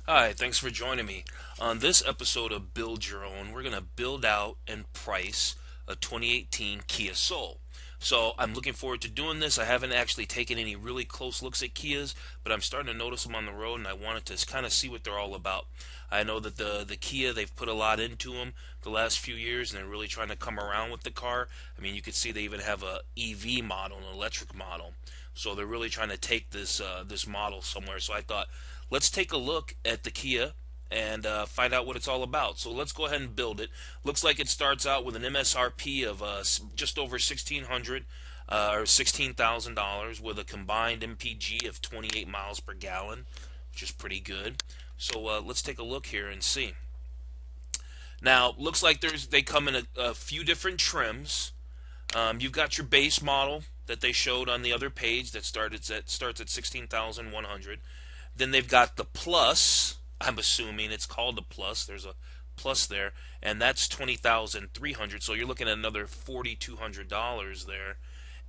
Hi, thanks for joining me. On this episode of Build Your Own, we're going to build out and price a 2018 Kia Soul. So I'm looking forward to doing this. I haven't actually taken any really close looks at Kias, but I'm starting to notice them on the road, and I wanted to kind of see what they're all about. I know that the Kia, they've put a lot into them the last few years, and they're really trying to come around with the car. I mean, you can see they even have a EV model, an electric model. So they're really trying to take this model somewhere. So I thought, let's take a look at the Kia and find out what it's all about. So let's go ahead and build it. Looks like it starts out with an MSRP of just over 1,600 or $16,000 with a combined MPG of 28 miles per gallon, which is pretty good. So let's take a look here and see. Now, looks like they come in a few different trims. You've got your base model that they showed on the other page that starts at 16,100. Then they've got the Plus. I'm assuming it's called the Plus. There's a Plus there, and that's 20,300. So you're looking at another $4,200 there,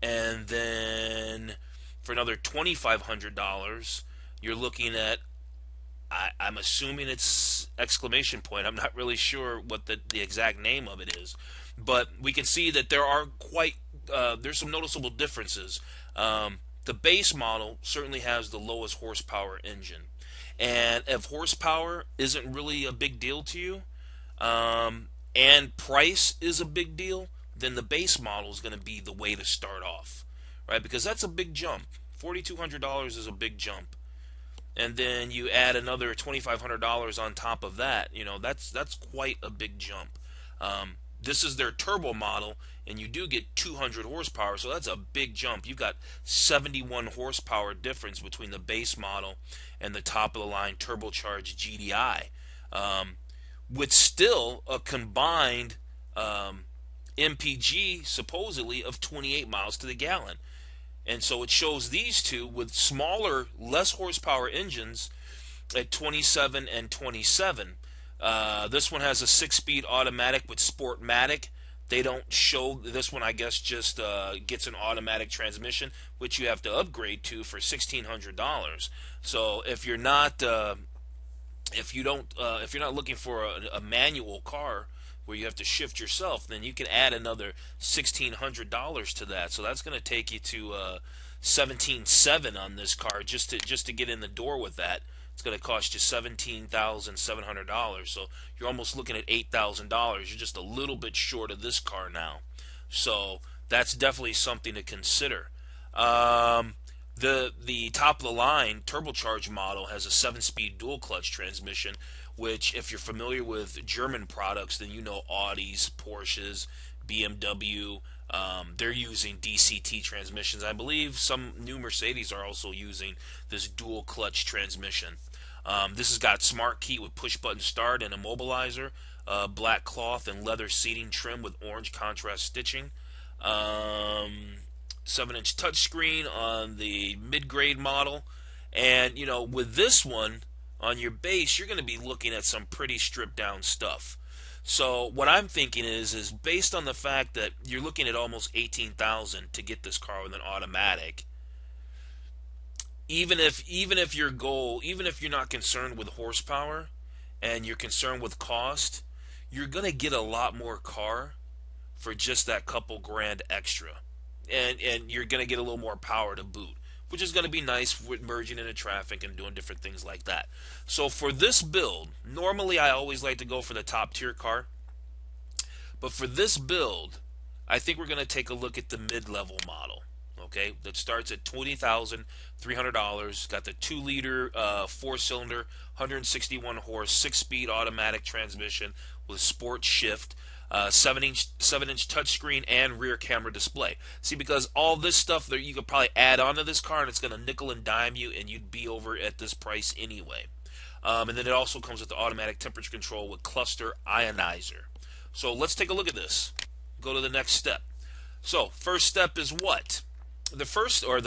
and then for another $2,500, you're looking at. I'm assuming it's exclamation point. I'm not really sure what the exact name of it is, but we can see that there are there's some noticeable differences. The base model certainly has the lowest horsepower engine, and if horsepower isn't really a big deal to you, and price is a big deal, then the base model is going to be the way to start off, right? Because that's a big jump. $4,200 is a big jump, and then you add another $2,500 on top of that. That's quite a big jump. This is their turbo model, and you do get 200 horsepower, so that's a big jump. You've got 71 horsepower difference between the base model and the top of the line turbocharged GDI, with still a combined MPG supposedly of 28 miles to the gallon. And so it shows these two with smaller, less horsepower engines at 27 and 27. This one has a 6-speed automatic with Sportmatic. They don't show this one. I guess just gets an automatic transmission, which you have to upgrade to for $1,600. So if you're not if you're not looking for a manual car where you have to shift yourself, then you can add another $1,600 to that. So that's going to take you to 17,700 on this car just to get in the door with that. It's going to cost you $17,700. So you're almost looking at $8,000. You're just a little bit short of this car now. So that's definitely something to consider. The top of the line turbocharged model has a 7-speed dual clutch transmission, which, if you're familiar with German products, then you know Audis, Porsches, BMW, they're using DCT transmissions. I believe some new Mercedes are also using this dual clutch transmission. This has got smart key with push button start and immobilizer, black cloth and leather seating trim with orange contrast stitching. 7-inch touchscreen on the mid-grade model, and with this one on your base, you're going to be looking at some pretty stripped down stuff. So what I'm thinking is based on the fact that you're looking at almost 18,000 to get this car with an automatic. Even if your goal, even if you're not concerned with horsepower and you're concerned with cost, you're going to get a lot more car for just that couple grand extra. And you're going to get a little more power to boot, which is going to be nice with merging into traffic and doing different things like that. So for this build, normally I always like to go for the top tier car, but for this build, I think we're going to take a look at the mid-level model. Okay, that starts at $20,300. Got the 2-liter 4-cylinder, 161 horse, 6-speed automatic transmission with sport shift. 7-inch touchscreen and rear camera display. See, because all this stuff that you could probably add onto this car, and it's going to nickel and dime you, and you'd be over at this price anyway. And then it also comes with the automatic temperature control with cluster ionizer. So let's take a look at this. Go to the next step. So first step is what? The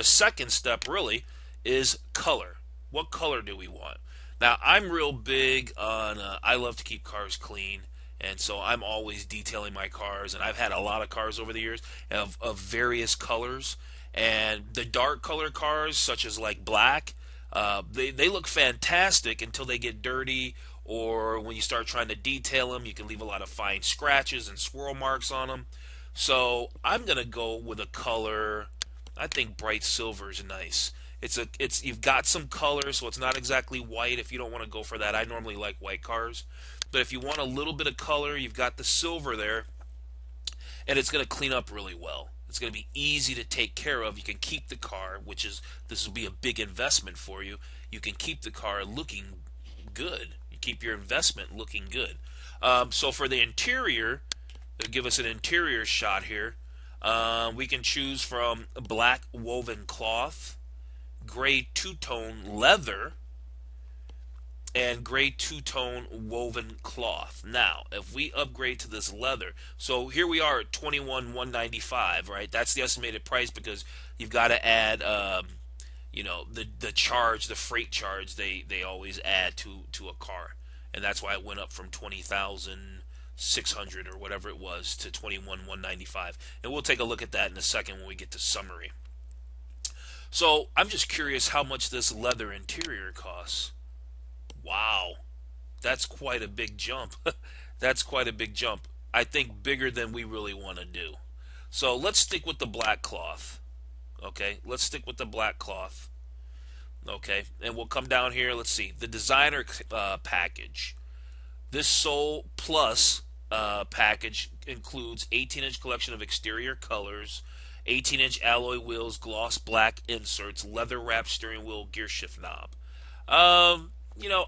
second step really is color. What color do we want? Now I'm real big on. I love to keep cars clean. And so I'm always detailing my cars, and I've had a lot of cars over the years of various colors. And the dark color cars, such as like black, They look fantastic until they get dirty, or when you start trying to detail them, you can leave a lot of fine scratches and swirl marks on them. So I'm gonna go with a color. I think bright silver is nice. It's you've got some color, so it's not exactly white. If you don't want to go for that, I normally like white cars. But if you want a little bit of color, you've got the silver there, and it's going to clean up really well. It's going to be easy to take care of. You can keep the car, this will be a big investment for you. You can keep the car looking good. You keep your investment looking good. So for the interior, they'll give us an interior shot here. We can choose from black woven cloth, gray two-tone leather, and gray two-tone woven cloth. Now, if we upgrade to this leather, so here we are at $21,195, right? That's the estimated price because you've got to add, the charge, the freight charge they always add to a car, and that's why it went up from 20,600 or whatever it was to 21,195. And we'll take a look at that in a second when we get to summary. So I'm just curious how much this leather interior costs. Wow, that's quite a big jump. That's quite a big jump. I think bigger than we really want to do. So let's stick with the black cloth. Okay, let's stick with the black cloth. Okay, and we'll come down here. Let's see, the designer package. This Soul Plus package includes 18-inch collection of exterior colors, 18-inch alloy wheels, gloss black inserts, leather wrapped steering wheel, gear shift knob.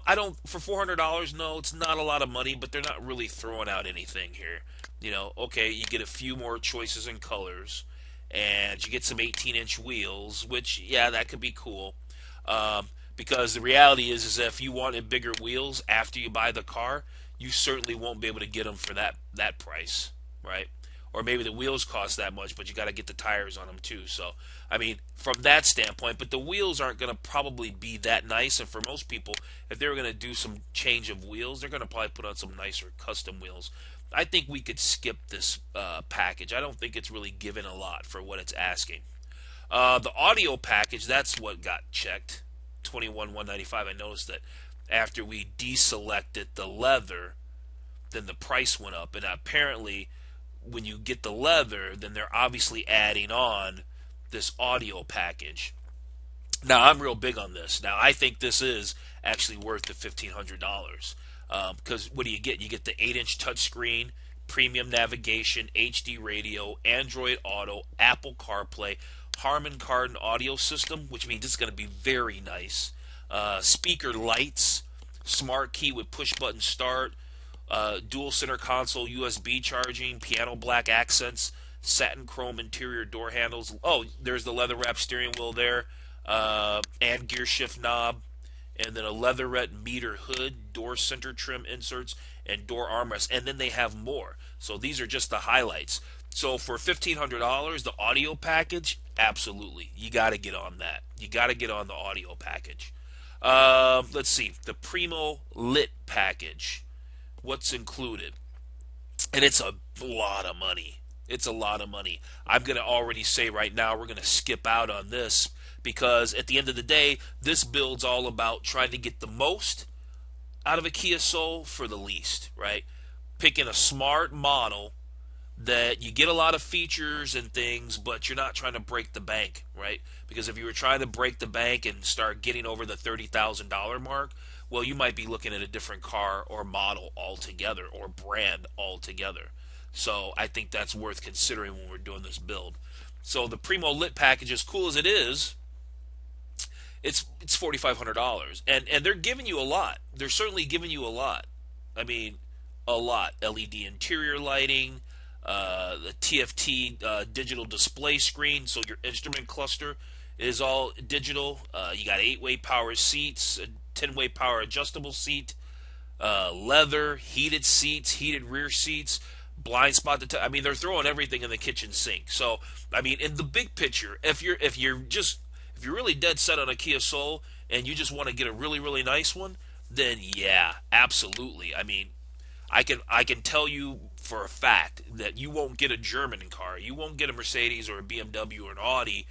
I don't, for $400, no, it's not a lot of money, but they're not really throwing out anything here. Okay, you get a few more choices in colors, and you get some 18-inch wheels, which, yeah, that could be cool. Because the reality is that if you wanted bigger wheels after you buy the car, you certainly won't be able to get them for that price, right? Or maybe the wheels cost that much, but you got to get the tires on them too. So, I mean, from that standpoint, but the wheels aren't going to probably be that nice. And for most people, if they're going to do some change of wheels, they're going to probably put on some nicer custom wheels. I think we could skip this package. I don't think it's really given a lot for what it's asking. The audio package, that's what got checked, $21,195. I noticed that after we deselected the leather, then the price went up, and apparently when you get the leather, then they're obviously adding on this audio package. Now, I'm real big on this. Now, I think this is actually worth the $1,500 because what do you get? You get the 8-inch touchscreen, premium navigation, HD radio, Android Auto, Apple CarPlay, Harman Kardon audio system, which means it's going to be very nice. Speaker lights, smart key with push button start, dual center console, USB charging, piano black accents, satin chrome interior door handles. Oh, there's the leather wrapped steering wheel there, and gear shift knob, and then a leatherette meter hood, door center trim inserts, and door armrest. And then they have more. So these are just the highlights. So for $1,500, the audio package, absolutely, you got to get on that. You got to get on the audio package. Let's see, the Primo Lit Package. What's included? And it's a lot of money. It's a lot of money. I'm going to already say right now we're going to skip out on this because at the end of the day, this build's all about trying to get the most out of a Kia Soul for the least, right? Picking a smart model that you get a lot of features and things, but you're not trying to break the bank, right? Because if you were trying to break the bank and start getting over the $30,000 mark, well, you might be looking at a different car or model altogether or brand altogether. So I think that's worth considering when we're doing this build. So the Primo Lit package, as cool as it is, it's $4,500, and they're giving you a lot. They're certainly giving you a lot. I mean, a lot. LED interior lighting, the TFT digital display screen, so your instrument cluster is all digital. You got 8-way power seats, a 10-way power adjustable seat, leather, heated seats, heated rear seats, blind spot I mean, they're throwing everything in the kitchen sink. So, I mean, in the big picture, if you're really dead set on a Kia Soul and you just want to get a really, really nice one, then yeah, absolutely. I mean, I can tell you for a fact that you won't get a German car, you won't get a Mercedes or a BMW or an Audi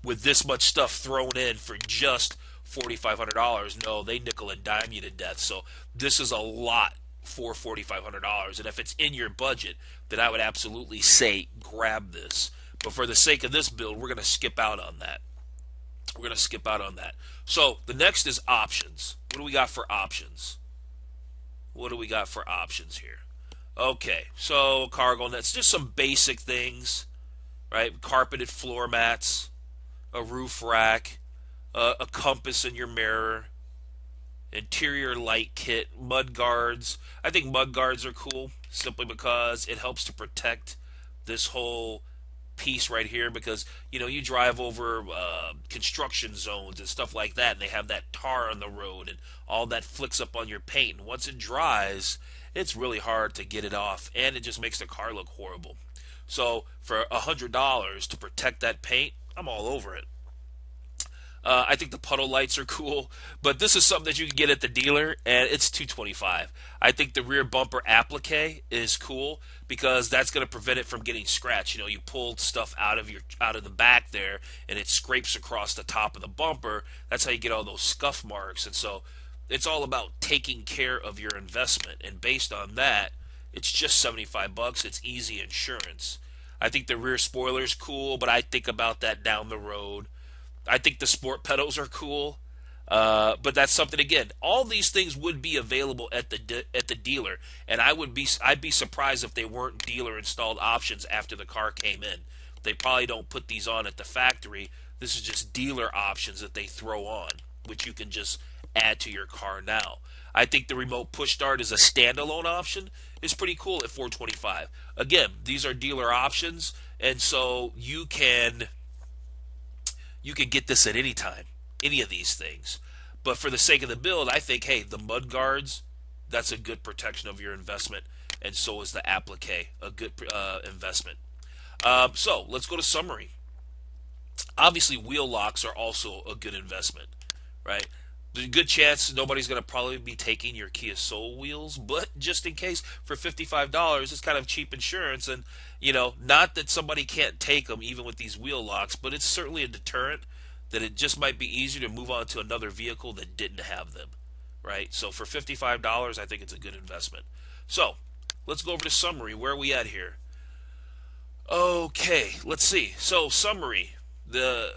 with this much stuff thrown in for just $4,500. No, they nickel and dime you to death. So this is a lot for $4,500. And if it's in your budget, then I would absolutely say grab this. But for the sake of this build, we're going to skip out on that. We're going to skip out on that. So the next is options. What do we got for options? What do we got for options here? Okay, so cargo nets, just some basic things, right? Carpeted floor mats, a roof rack, a compass in your mirror, interior light kit, mud guards. I think mud guards are cool simply because it helps to protect this whole piece right here, because you drive over construction zones and stuff like that, and they have that tar on the road and all that flicks up on your paint, and once it dries, it's really hard to get it off, and it just makes the car look horrible. So for $100 to protect that paint, I'm all over it. I think the puddle lights are cool, but this is something that you can get at the dealer, and it's $225. I think the rear bumper applique is cool because that's going to prevent it from getting scratched. You pull stuff out of the back there, and it scrapes across the top of the bumper. That's how you get all those scuff marks, and so it's all about taking care of your investment. And based on that, it's just $75. It's easy insurance. I think the rear spoiler is cool, but I think about that down the road. I think the sport pedals are cool, but that's something, again, all these things would be available at the dealer, and I'd be surprised if they weren't dealer installed options after the car came in. They probably don't put these on at the factory. This is just dealer options that they throw on, which you can just add to your car now. I think the remote push start as a standalone option is pretty cool at $425. Again, these are dealer options, and so you can get this at any time, any of these things. But for the sake of the build, I think, hey, the mud guards, that's a good protection of your investment, and so is the applique, a good investment. So let's go to summary. Obviously, wheel locks are also a good investment, right? There's a good chance nobody's going to probably be taking your Kia Soul wheels, but just in case, for $55, it's kind of cheap insurance. And, not that somebody can't take them even with these wheel locks, but it's certainly a deterrent that it just might be easier to move on to another vehicle that didn't have them, right? So for $55, I think it's a good investment. So let's go over to summary. Where are we at here? Okay, let's see. So summary.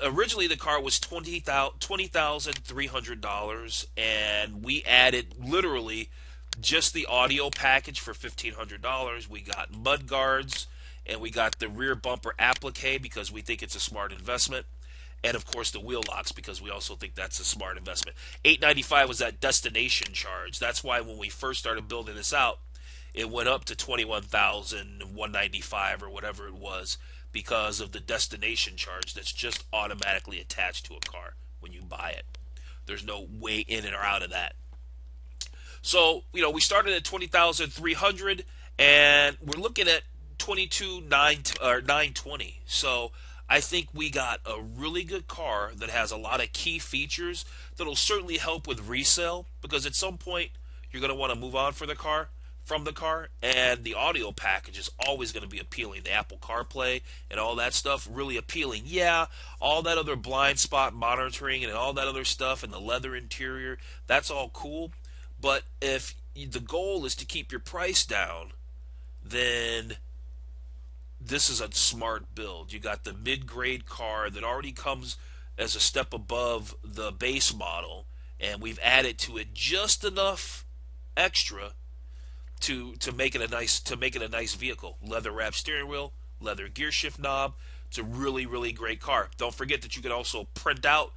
Originally the car was $20,300, and we added literally just the audio package for $1,500. We got mud guards, and we got the rear bumper applique because we think it's a smart investment, and of course the wheel locks because we also think that's a smart investment. $895 was that destination charge. That's why when we first started building this out, it went up to $21,195 or whatever it was, because of the destination charge that's just automatically attached to a car when you buy it. There's no way in and or out of that. So, we started at $20,300, and we're looking at $22,920. So I think we got a really good car that has a lot of key features that'll certainly help with resale, because at some point you're going to want to move on from the car, and the audio package is always going to be appealing. The Apple CarPlay and all that stuff, really appealing. Yeah, all that other blind spot monitoring and all that other stuff and the leather interior, that's all cool. But if the goal is to keep your price down, then this is a smart build. You got the mid-grade car that already comes as a step above the base model, and we've added to it just enough extra to make it a nice vehicle. Leather wrapped steering wheel, leather gear shift knob. It's a really, really great car. Don't forget that you can also print out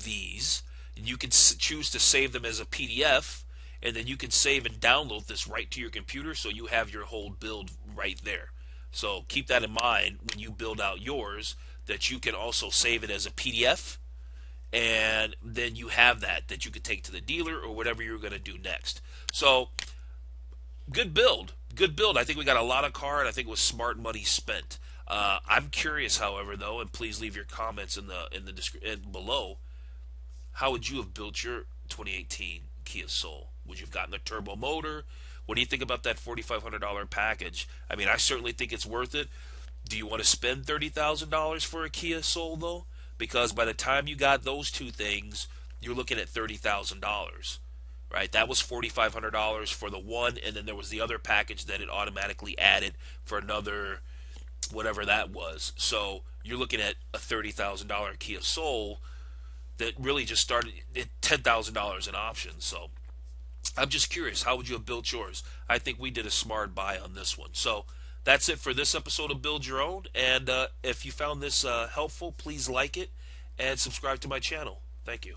these, and you can choose to save them as a PDF, and then you can save and download this right to your computer, so you have your whole build right there. So keep that in mind when you build out yours, that you can also save it as a PDF, and then you have that you could take to the dealer or whatever you're going to do next. So good build. I think we got a lot of car, and I think it was smart money spent. I'm curious, however, though, and please leave your comments in the description below. How would you have built your 2018 Kia Soul? Would you have gotten the turbo motor? What do you think about that $4,500 package? I mean, I certainly think it's worth it. Do you want to spend $30,000 for a Kia Soul though? Because by the time you got those two things, you're looking at $30,000. Right? That was $4,500 for the one, and then there was the other package that it automatically added for another whatever that was. So you're looking at a $30,000 Kia Soul that really just started at $10,000 in options. So I'm just curious, how would you have built yours? I think we did a smart buy on this one. So that's it for this episode of Build Your Own. And if you found this helpful, please like it and subscribe to my channel. Thank you.